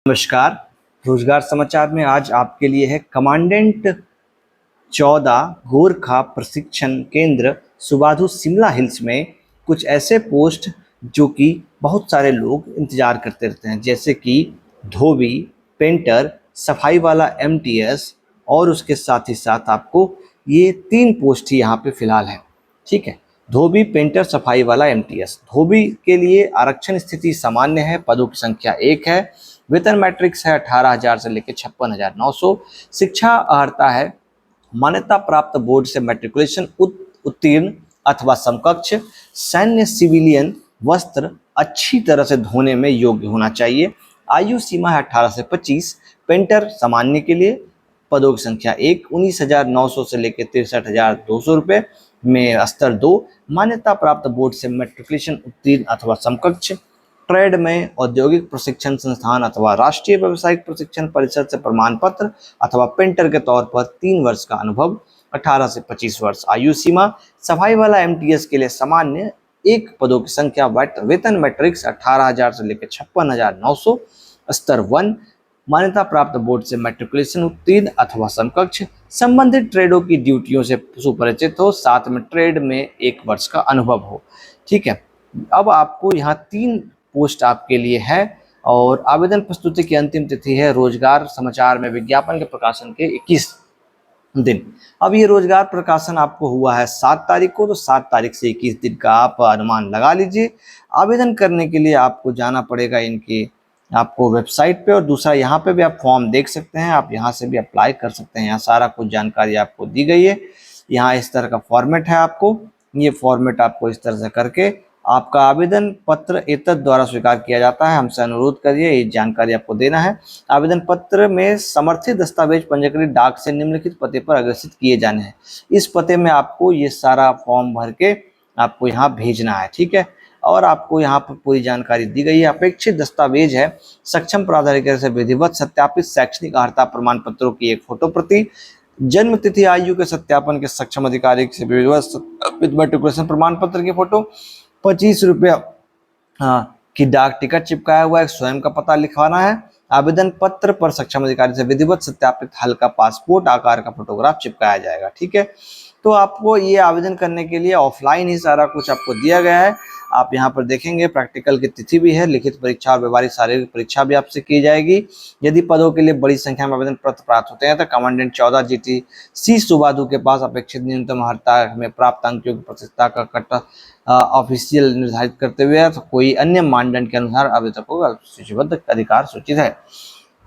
नमस्कार। रोजगार समाचार में आज आपके लिए है कमांडेंट 14 गोरखा प्रशिक्षण केंद्र सुबाधु शिमला हिल्स में कुछ ऐसे पोस्ट जो कि बहुत सारे लोग इंतजार करते रहते हैं, जैसे कि धोबी, पेंटर, सफाई वाला एमटीएस और उसके साथ ही साथ आपको ये 3 पोस्ट ही यहाँ पे फिलहाल है। ठीक है, धोबी, पेंटर, सफाई वाला एमटीएस। धोबी के लिए आरक्षण स्थिति सामान्य है, पदों की संख्या 1 है, वेतन मैट्रिक्स है 18,000 से लेकर 56,900। शिक्षा अर्हता है मान्यता प्राप्त बोर्ड से मैट्रिकुलेशन उत्तीर्ण अथवा समकक्ष। सैन्य सिविलियन वस्त्र अच्छी तरह से धोने में योग्य होना चाहिए। आयु सीमा है 18 से 25। पेंटर सामान्य के लिए, पदों की संख्या 1, 19,900 से लेकर 63,200 रुपये में स्तर 2, मान्यता प्राप्त बोर्ड से मैट्रिकुलेशन उत्तीर्ण अथवा समकक्ष। ट्रेड में औद्योगिक प्रशिक्षण संस्थान अथवा राष्ट्रीय व्यावसायिक प्रशिक्षण परिषद से प्रमाण पत्र अथवा पेंटर के तौर पर 3 वर्ष का अनुभव, 18 से 25 वर्ष आयु सीमा। सफाई वाला एमटीएस के लिए सामान्य 1, पदों की संख्या, वेतन मैट्रिक्स 18,000 से लेकर 56,900, स्तर 1, मान्यता प्राप्त बोर्ड से मैट्रिकुलेशन उत्तीर्ण अथवा समकक्ष। संबंधित ट्रेडों की ड्यूटियों से सुपरिचित हो, साथ में ट्रेड में 1 वर्ष का अनुभव हो। ठीक है, अब आपको यहाँ 3 पोस्ट आपके लिए है और आवेदन प्रस्तुति की अंतिम तिथि है रोजगार समाचार में विज्ञापन के प्रकाशन के 21 दिन। अब ये रोजगार प्रकाशन आपको हुआ है 7 तारीख को, तो 7 तारीख से 21 दिन का आप अनुमान लगा लीजिए। आवेदन करने के लिए आपको जाना पड़ेगा इनकी आपको वेबसाइट पे, और दूसरा यहाँ पे भी आप फॉर्म देख सकते हैं, आप यहाँ से भी अप्लाई कर सकते हैं। यहाँ सारा कुछ जानकारी आपको दी गई है। यहाँ इस तरह का फॉर्मेट है, आपको ये फॉर्मेट आपको इस तरह से करके आपका आवेदन पत्र एतद द्वारा स्वीकार किया जाता है। हमसे अनुरोध करिए, ये जानकारी आपको देना है। आवेदन पत्र में समर्थित दस्तावेज पंजीकृत डाक से निम्नलिखित पते पर अग्रेषित किए जाने हैं। इस पते में आपको ये सारा फॉर्म भर के आपको यहाँ भेजना है। ठीक है, और आपको यहाँ पर पूरी जानकारी दी गई है। अपेक्षित दस्तावेज है सक्षम प्राधिकारी से विधिवत सत्यापित शैक्षणिक अर्हता प्रमाण पत्रों की एक फोटो प्रति, जन्म तिथि आयु के सत्यापन के सक्षम अधिकारी से विधिवत सत्यापित मैट्रिकुलेशन प्रमाण पत्र की फोटो, 25 रुपया की डाक टिकट चिपकाया हुआ है, स्वयं का पता लिखवाना है। आवेदन पत्र पर सक्षम अधिकारी से विधिवत सत्यापित हल्का पासपोर्ट आकार का फोटोग्राफ चिपकाया जाएगा। ठीक है, तो आपको ये आवेदन करने के लिए ऑफलाइन ही सारा कुछ आपको दिया गया है। आप यहाँ पर देखेंगे प्रैक्टिकल की तिथि भी है, लिखित परीक्षा और व्यवहारिक शारीरिक परीक्षा भी आपसे की जाएगी। यदि पदों के लिए बड़ी संख्या में आवेदन पत्र प्राप्त होते हैं तो कमांडेंट 14 जीटीसी सुबाधु के पास अपेक्षित न्यूनतम अर्हता में प्राप्त अंकों की प्रतिशतता का कट ऑफिशियल निर्धारित करते हुए तो कोई अन्य मानदंड के अनुसार आवेदकों का सूचीबद्ध अधिकार सूचित है।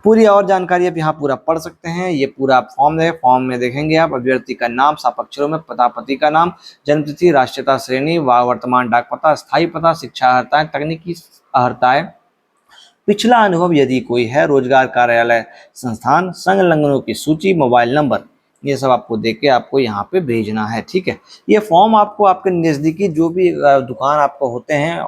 पूरी और जानकारी आप यहाँ पूरा पढ़ सकते हैं। ये पूरा फॉर्म है, फॉर्म में देखेंगे आप अभ्यर्थी का नाम, साफ अक्षरों में पता, पति का नाम, जन्मतिथि, राष्ट्रीयता श्रेणी, वर्तमान डाक पता, स्थायी पता, शिक्षा अर्हताएं, तकनीकी अर्हताएं, पिछला अनुभव यदि कोई है, रोजगार कार्यालय संस्थान, संलग्नों की सूची, मोबाइल नंबर, ये सब आपको देके आपको यहाँ पे भेजना है। ठीक है, ये फॉर्म आपको आपके नज़दीकी जो भी दुकान आपको होते हैं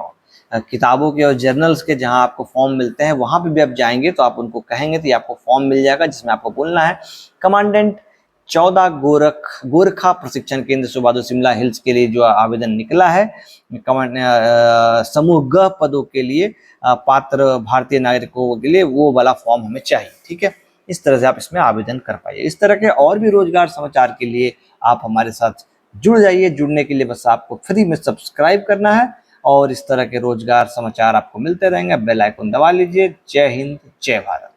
किताबों के और जर्नल्स के, जहां आपको फॉर्म मिलते हैं, वहां पे भी आप जाएंगे तो आप उनको कहेंगे तो ये आपको फॉर्म मिल जाएगा, जिसमें आपको बोलना है कमांडेंट 14 गोरखा प्रशिक्षण केंद्र सुबाधु शिमला हिल्स के लिए जो आवेदन निकला है समूह ग पदों के लिए पात्र भारतीय नागरिकों के लिए, वो वाला फॉर्म हमें चाहिए। ठीक है, इस तरह से आप इसमें आवेदन कर पाइए। इस तरह के और भी रोजगार समाचार के लिए आप हमारे साथ जुड़ जाइए। जुड़ने के लिए बस आपको फ्री में सब्सक्राइब करना है और इस तरह के रोजगार समाचार आपको मिलते रहेंगे। बेल आइकन दबा लीजिए। जय हिंद, जय भारत।